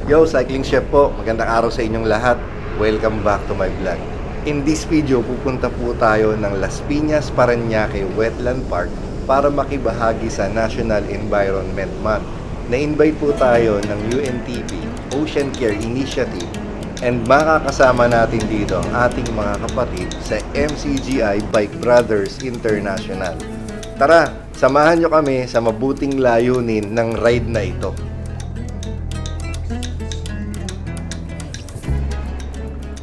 Yo, Cycling Chef po. Magandang araw sa inyong lahat. Welcome back to my vlog. In this video, pupunta po tayo ng Las Piñas, Parañaque Wetland Park para makibahagi sa National Environment Month. Na-invite po tayo ng UNTV, Ocean Care Initiative, and makakasama natin dito ang ating mga kapatid sa MCGI Bike Brothers International. Tara, samahan nyo kami sa mabuting layunin ng ride na ito.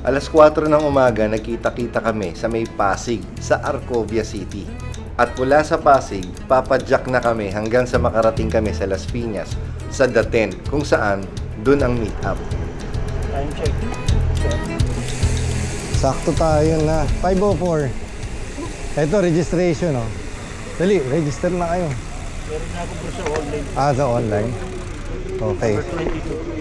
Alas 4 ng umaga, nagkita-kita kami sa may Pasig sa Arcovia City. At mula sa Pasig, papadyak na kami hanggang sa makarating kami sa Las Piñas sa Daten, kung saan dun ang meet-up. Time check. Sakto tayo na 5:04. Ito registration, oh. Dali, register na kayo. Meron na ako po sa online. Sa online. Okay. Number 22.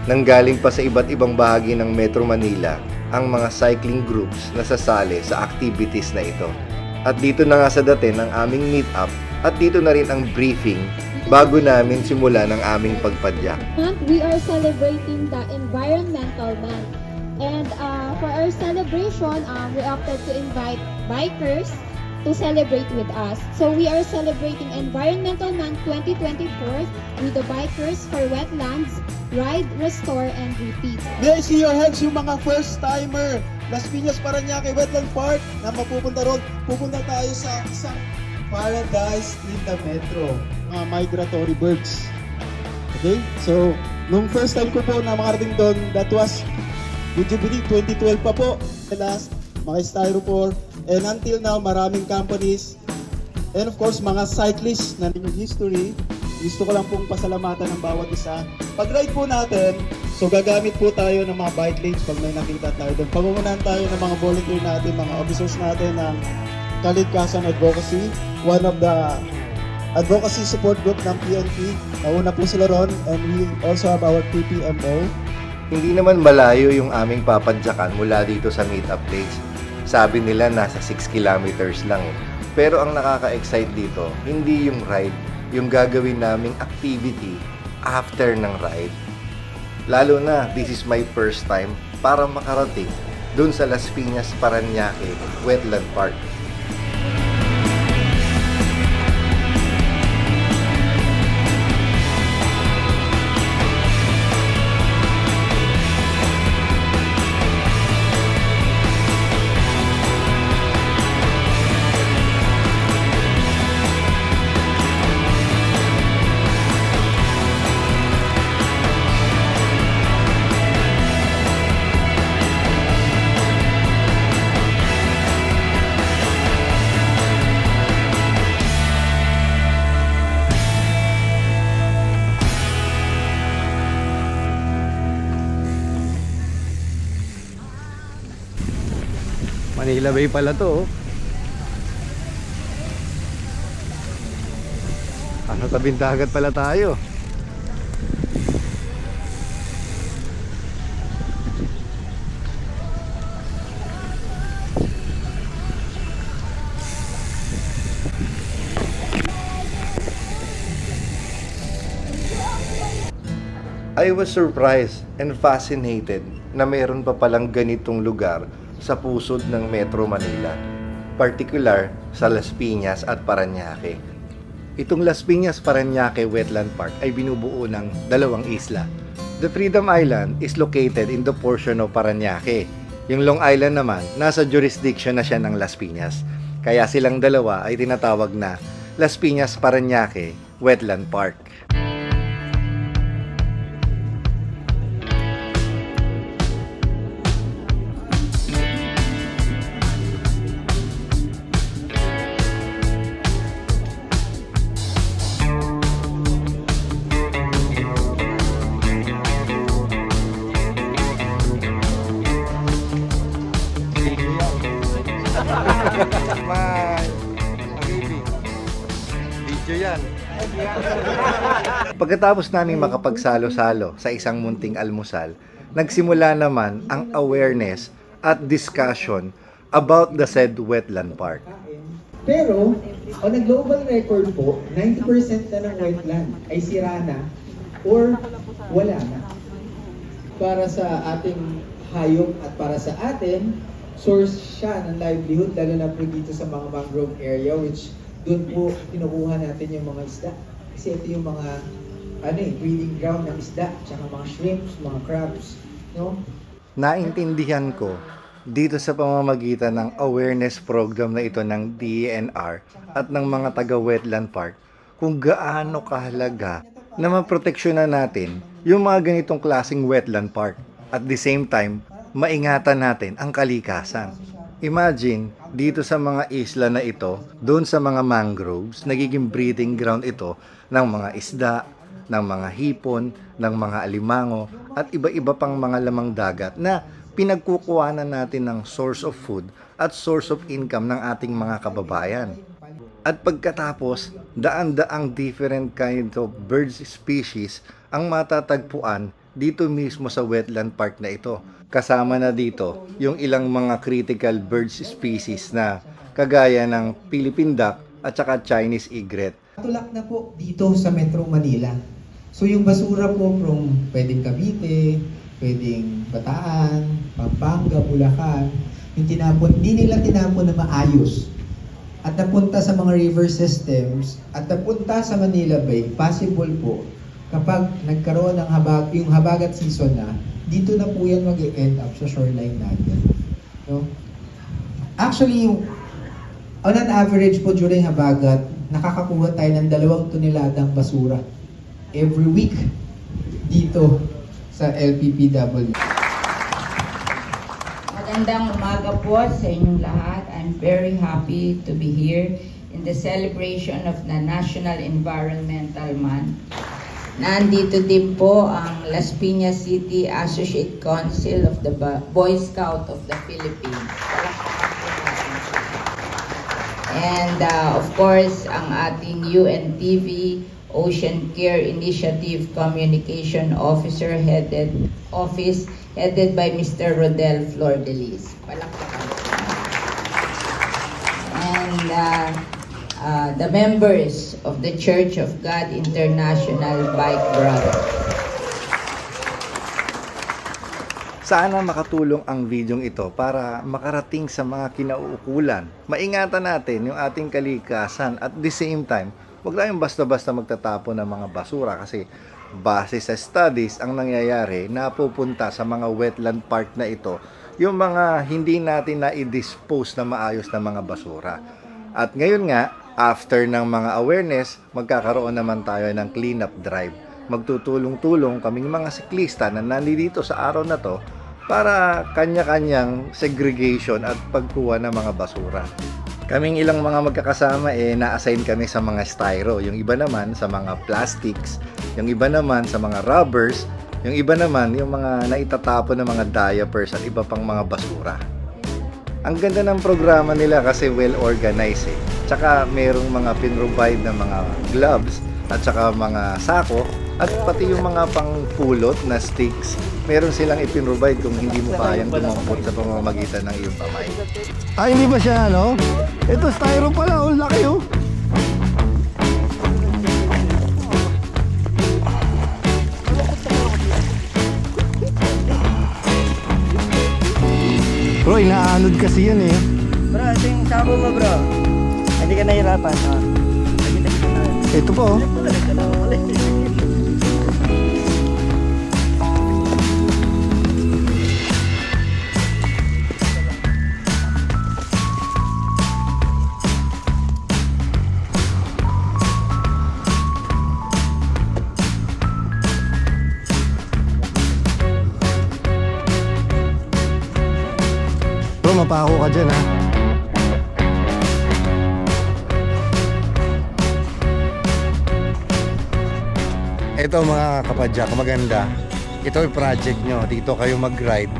Nanggaling pa sa iba't ibang bahagi ng Metro Manila ang mga cycling groups na sasali sa activities na ito. At dito na nga sa Daten ang aming meet-up at dito na rin ang briefing bago namin simulan ang aming pagpadyak. We are celebrating the Environmental Month. And for our celebration, we opted to invite bikers to celebrate with us. So we are celebrating Environmental Month 2024 with the Bikers for Wetlands, Ride, Restore, and Repeat. May I see your hands yung mga first-timer. Las Piñas, Parañaque Wetland Park na mapupunta ron. Pupunta tayo sa isang paradise in the metro. Mga migratory birds. Okay? So, nung first time ko po na makarating doon, that was, would you believe, 2012 pa po. The last, mga styrofoam. And until now, maraming companies and of course, mga cyclists na yung history. Gusto ko lang pong pasalamatan ng bawat isa. Pag-ride po natin, so gagamit po tayo ng mga bike lanes pag may nakita tayo doon. Pagungunahan tayo ng mga volunteer natin, mga officers natin ng Kaligtasan Advocacy, one of the advocacy support group ng PNP. Nauna po sila ron, and we also have our PPMO. Hindi naman malayo yung aming papadyakan mula dito sa meet-up place. Sabi nila nasa 6 kilometers lang eh. Pero ang nakaka-excite dito, hindi yung ride, yung gagawin naming activity after ng ride. Lalo na, this is my first time para makarating dun sa Las Piñas, Parañaque Wetland Park. Manila Bay pala to, oh. Tabing dagat pala tayo. I was surprised and fascinated na mayroon pa palang ganitong lugar sa pusod ng Metro Manila, particular sa Las Piñas at Parañaque. Itong Las Piñas Parañaque Wetland Park ay binubuo ng dalawang isla. The Freedom Island is located in the portion of Parañaque. Yung Long Island naman, nasa jurisdiction na siya ng Las Piñas. Kaya silang dalawa ay tinatawag na Las Piñas Parañaque Wetland Park. Man, pag-ibig. Video yan. Pagkatapos namin makapagsalo-salo sa isang munting almusal, nagsimula naman ang awareness at discussion about the said wetland park. Pero, on a global record po, 90% na ng wetland ay sira na or wala na. Para sa ating hayop at para sa atin, source siya ng livelihood, lalo na po dito sa mga mangrove area, which doon po kinukuha natin yung mga isda. Kasi ito yung mga breeding ground ng isda, tsaka mga shrimps, mga crabs, no? Naintindihan ko dito sa pamamagitan ng awareness program na ito ng DENR at ng mga taga-wetland park kung gaano kahalaga na maproteksyonan natin yung mga ganitong klaseng wetland park. At the same time, maingatan natin ang kalikasan. Imagine, dito sa mga isla na ito, doon sa mga mangroves, nagiging breeding ground ito ng mga isda, ng mga hipon, ng mga alimango, at iba-iba pang mga lamang dagat na pinagkukuhanan natin ng source of food at source of income ng ating mga kababayan. At pagkatapos, daan-daang different kind of birds species ang matatagpuan dito mismo sa wetland park na ito. Kasama na dito yung ilang mga critical birds species na kagaya ng Philippine duck at saka Chinese egret. Tulak na po dito sa Metro Manila. So yung basura po from pwedeng Cavite, pwedeng Bataan, Pampanga, Bulacan, yung tinapon, hindi nila tinapon na maayos. At napunta sa mga river systems at napunta sa Manila Bay, possible po kapag nagkaroon ng yung habagat season na, dito na po yan mag-end up sa shoreline natin. No? Actually, on an average po during habagat, nakakakuha tayo ng 2 toneladang basura every week dito sa LPPW. Magandang umaga po sa inyong lahat. I'm very happy to be here in the celebration of the National Environmental Month. Nandito din po ang Las Piñas City Associate Council of the Boy Scout of the Philippines. And of course, ang ating UNTV Ocean Care Initiative Communication Officer headed by Mr. Rodel Flordelis. Palakpakan. And the members of the Church of God International Bike Brothers. Sana makatulong ang videong ito para makarating sa mga kinauukulan. Maingatan natin yung ating kalikasan at the same time, huwag tayong basta-basta magtatapon ng mga basura kasi base sa studies ang nangyayari napupunta sa mga wetland park na ito yung mga hindi natin na i-dispose na maayos na mga basura. At ngayon nga, after ng mga awareness, magkakaroon naman tayo ng cleanup drive. Magtutulong-tulong kaming mga siklista na nandito sa araw na to para kanya-kanyang segregation at pagkuha ng mga basura. Kaming ilang mga magkakasama na-assign kami sa mga styro, yung iba naman sa mga plastics, yung iba naman sa mga rubbers, yung iba naman yung mga naitatapon ng mga diapers at iba pang mga basura. Ang ganda ng programa nila kasi well organized Tsaka merong mga pinrovide na mga gloves at tsaka mga sako at pati yung mga pangpulot na sticks. Meron silang ipinrovide kung hindi mo kayang dumampot sa pamamagitan ng iyong kamay. Ay, hindi ba siya, ano? Ito, styro pala. Oh, laki, oh. Bro, inaanod kasi yan, eh. Bro, ito yung sabo mo, bro. Hindi ka nahirapan, ha? Ito po, oh. Bro, mapako ka dyan, ha? Ito mga kapadyak, maganda. Ito yung project nyo. Dito kayo mag-ride.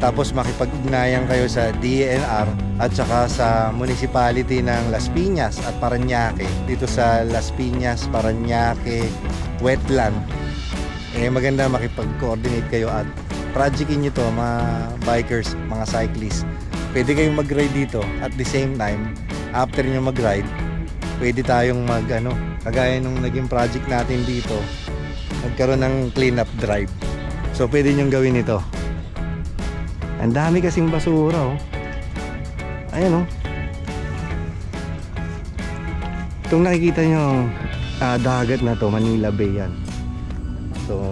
Tapos makipag-ugnayan kayo sa DENR at saka sa municipality ng Las Piñas at Parañaque. Dito sa Las Piñas, Parañaque, wetland. Maganda makipag-coordinate kayo at projectin nyo to mga bikers, mga cyclists. Pwede kayong mag-ride dito at the same time, after nyo mag-ride, pwede tayong kagaya nung naging project natin dito, nagkaroon ng clean-up drive. So pwede nyo gawin ito. Ang dami kasing basura, oh. Ayan, oh. Itong nakikita nyo, dagat na to, Manila Bay yan. So,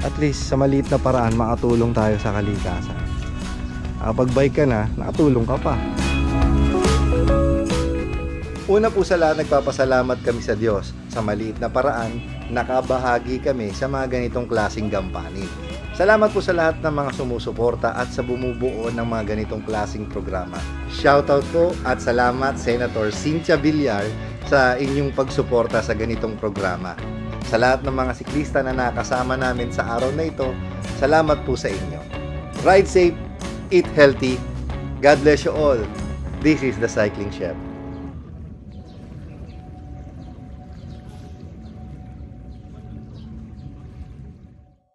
at least sa maliit na paraan, makatulong tayo sa kalikasan. Pag bike ka na, nakatulong ka pa. Una po sa lahat, nagpapasalamat kami sa Diyos. Sa maliit na paraan, nakabahagi kami sa mga ganitong klaseng gampanin. Salamat po sa lahat ng mga sumusuporta at sa bumubuo ng mga ganitong klaseng programa. Shoutout po at salamat Senator Cynthia Villar sa inyong pagsuporta sa ganitong programa. Sa lahat ng mga siklista na nakasama namin sa araw na ito, salamat po sa inyo. Ride safe, eat healthy. God bless you all. This is the Cycling Chef.